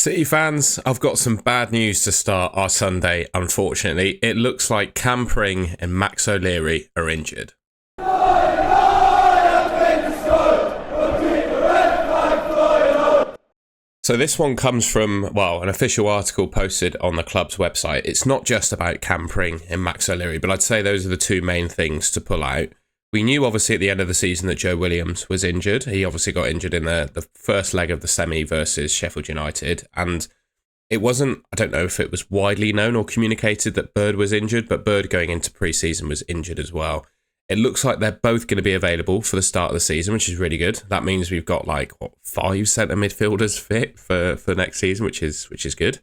City fans, I've got some bad news to start our Sunday, unfortunately. It looks like PRING and Max O'Leary are injured. So this one comes from, well, an official article posted on the club's website. It's not just about PRING and Max O'Leary, but I'd say those are the two main things to pull out. We knew, obviously, at the end of the season that Joe Williams was injured. He obviously got injured in the first leg of the semi versus Sheffield United. And it wasn't, I don't know if it was widely known or communicated that Bird was injured, but Bird going into pre-season was injured as well. It looks like they're both going to be available for the start of the season, which is really good. That means we've got 5 centre midfielders fit for next season, which is good.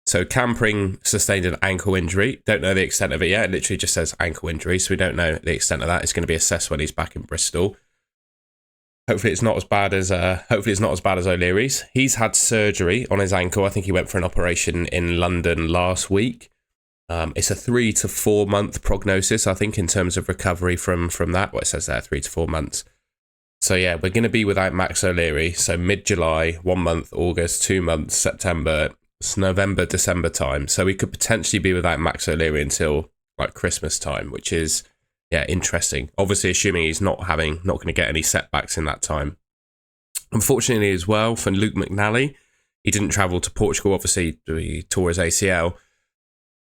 So PRING sustained an ankle injury. Don't know the extent of it yet. It literally just says ankle injury, so we don't know the extent of that. It's going to be assessed when he's back in Bristol. Hopefully it's not as bad as O'Leary's. He's had surgery on his ankle. I think he went for an operation in London last week. It's a 3 to 4 month prognosis, I think, in terms of recovery from that. What it says there, 3 to 4 months. So yeah, we're going to be without Max O'Leary. So mid-July, 1 month, August, 2 months, September. It's November, December time. So we could potentially be without Max O'Leary until Christmas time, which is, interesting. Obviously, assuming he's not going to get any setbacks in that time. Unfortunately as well, for Luke McNally, he didn't travel to Portugal. Obviously, he tore his ACL.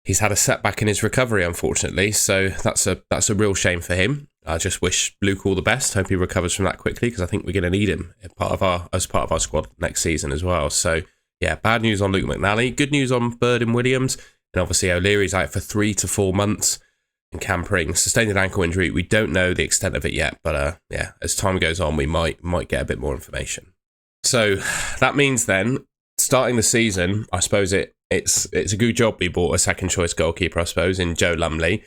He's had a setback in his recovery, unfortunately. So that's a real shame for him. I just wish Luke all the best. Hope he recovers from that quickly, because I think we're going to need him as part of our squad next season as well. So yeah, bad news on Luke McNally. Good news on Bird and Williams. And obviously O'Leary's out for 3 to 4 months. And PRING sustained an ankle injury. We don't know the extent of it yet. But as time goes on, we might get a bit more information. So that means then, starting the season, I suppose it's a good job we bought a second choice goalkeeper, I suppose, in Joe Lumley.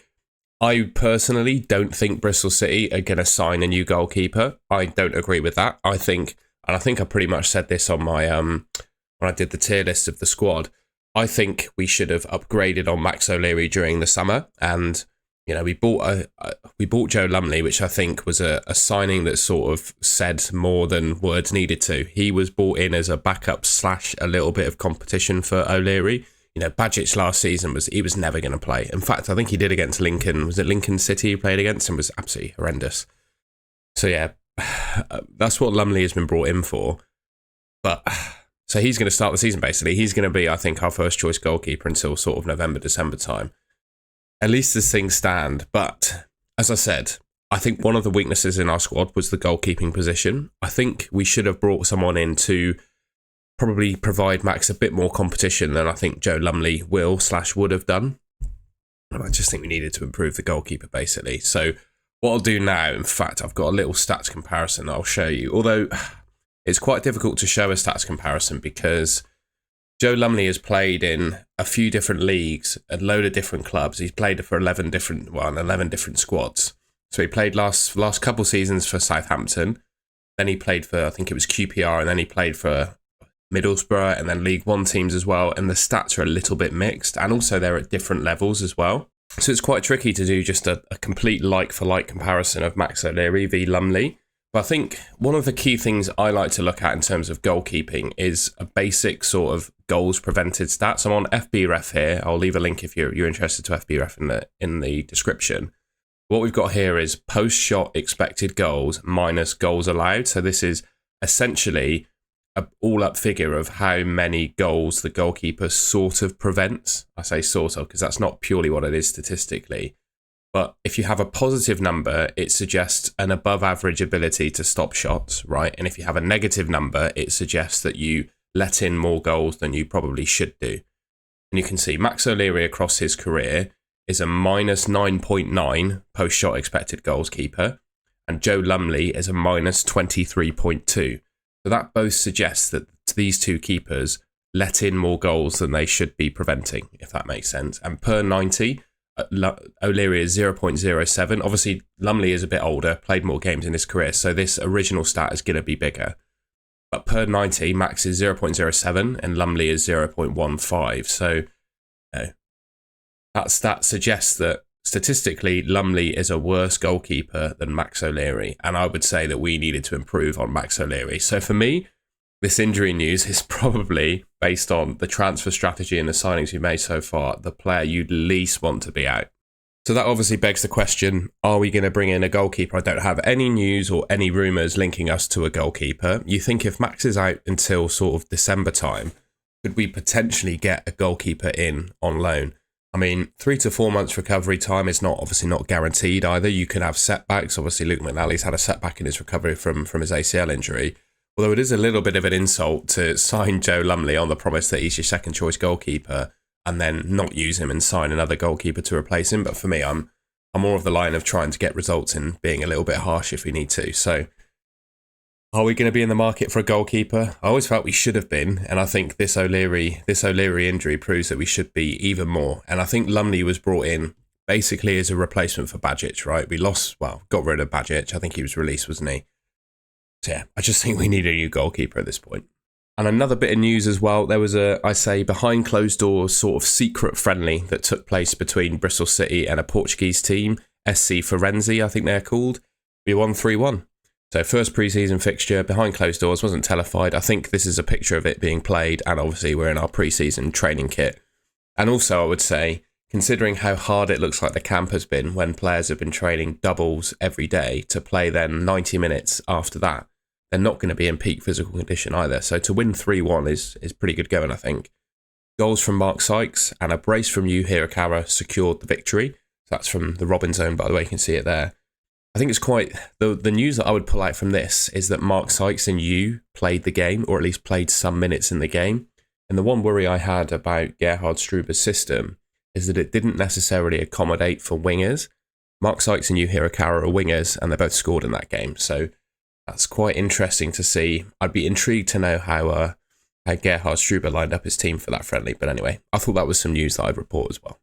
I personally don't think Bristol City are going to sign a new goalkeeper. I don't agree with that. I think I pretty much said this on my when I did the tier list of the squad. I think we should have upgraded on Max O'Leary during the summer, and we bought Joe Lumley, which I think was a signing that sort of said more than words needed to. He was brought in as a backup / a little bit of competition for O'Leary. Bajic last season he was never going to play. In fact, I think he did against Lincoln. Was it Lincoln City he played against, and was absolutely horrendous. So yeah, that's what Lumley has been brought in for. But so he's going to start the season, basically. He's going to be, I think, our first choice goalkeeper until sort of November, December time. At least as things stand. But as I said, I think one of the weaknesses in our squad was the goalkeeping position. I think we should have brought someone in to probably provide Max a bit more competition than I think Joe Lumley would have done. I just think we needed to improve the goalkeeper, basically. So what I'll do now, in fact, I've got a little stats comparison that I'll show you. Although it's quite difficult to show a stats comparison because Joe Lumley has played in a few different leagues, a load of different clubs. He's played for 11 different squads. So he played last couple seasons for Southampton. Then he played for, I think it was QPR, and then he played for Middlesbrough, and then League One teams as well. And the stats are a little bit mixed, and also they're at different levels as well. So it's quite tricky to do just a complete like-for-like comparison of Max O'Leary v Lumley. But I think one of the key things I like to look at in terms of goalkeeping is a basic sort of goals prevented stats. I'm on FBref here. I'll leave a link if you're interested to FBref in the description. What we've got here is post-shot expected goals minus goals allowed. So this is essentially an all-up figure of how many goals the goalkeeper sort of prevents. I say sort of because that's not purely what it is statistically. But if you have a positive number, it suggests an above average ability to stop shots, right? And if you have a negative number, it suggests that you let in more goals than you probably should do. And you can see Max O'Leary across his career is a minus 9.9 post-shot expected goals keeper, and Joe Lumley is a minus 23.2. So that both suggests that these two keepers let in more goals than they should be preventing, if that makes sense. And per 90, O'Leary is 0.07. Obviously, Lumley is a bit older, played more games in his career, so this original stat is going to be bigger. But per 90, Max is 0.07 and Lumley is 0.15. So that stat suggests that statistically, Lumley is a worse goalkeeper than Max O'Leary. And I would say that we needed to improve on Max O'Leary. So for me, this injury news is probably, based on the transfer strategy and the signings we've made so far, the player you'd least want to be out. So that obviously begs the question, are we going to bring in a goalkeeper? I don't have any news or any rumours linking us to a goalkeeper. You think if Max is out until sort of December time, could we potentially get a goalkeeper in on loan? I mean, 3 to 4 months recovery time is obviously not guaranteed either. You can have setbacks. Obviously, Luke McNally's had a setback in his recovery from his ACL injury. Although it is a little bit of an insult to sign Joe Lumley on the promise that he's your second choice goalkeeper and then not use him and sign another goalkeeper to replace him. But for me, I'm more of the line of trying to get results and being a little bit harsh if we need to. So are we going to be in the market for a goalkeeper? I always felt we should have been. And I think this O'Leary injury proves that we should be even more. And I think Lumley was brought in basically as a replacement for Bajic, right? We got rid of Bajic. I think he was released, wasn't he? So yeah, I just think we need a new goalkeeper at this point. And another bit of news as well, there was behind closed doors sort of secret friendly that took place between Bristol City and a Portuguese team, SC Firenze, I think they're called. We won 3-1. So first pre-season fixture, behind closed doors, wasn't telefied. I think this is a picture of it being played, and obviously we're in our pre-season training kit. And also I would say, considering how hard it looks like the camp has been when players have been training doubles every day, to play then 90 minutes after that, they're not going to be in peak physical condition either. So to win 3-1 is pretty good going, I think. Goals from Mark Sykes and a brace from Yu Hirakara secured the victory. So that's from the Robin zone, by the way, you can see it there. I think it's quite... The news that I would pull out from this is that Mark Sykes and Yu played the game, or at least played some minutes in the game. And the one worry I had about Gerhard Struber's system is that it didn't necessarily accommodate for wingers. Mark Sykes and Yu Hirakara are wingers, and they both scored in that game. So that's quite interesting to see. I'd be intrigued to know how Gerhard Struber lined up his team for that friendly. But anyway, I thought that was some news that I'd report as well.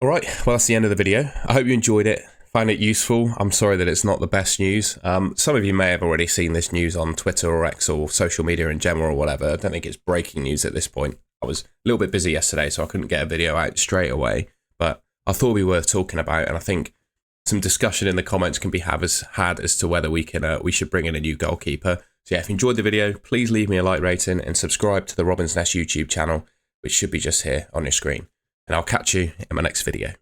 All right, well, that's the end of the video. I hope you enjoyed it, found it useful. I'm sorry that it's not the best news. Some of you may have already seen this news on Twitter or X or social media in general or whatever. I don't think it's breaking news at this point. I was a little bit busy yesterday, so I couldn't get a video out straight away. But I thought it'd be worth talking about, and I think some discussion in the comments can be had as to whether we should bring in a new goalkeeper. So yeah, if you enjoyed the video, please leave me a like rating and subscribe to the Robin's Nest YouTube channel, which should be just here on your screen. And I'll catch you in my next video.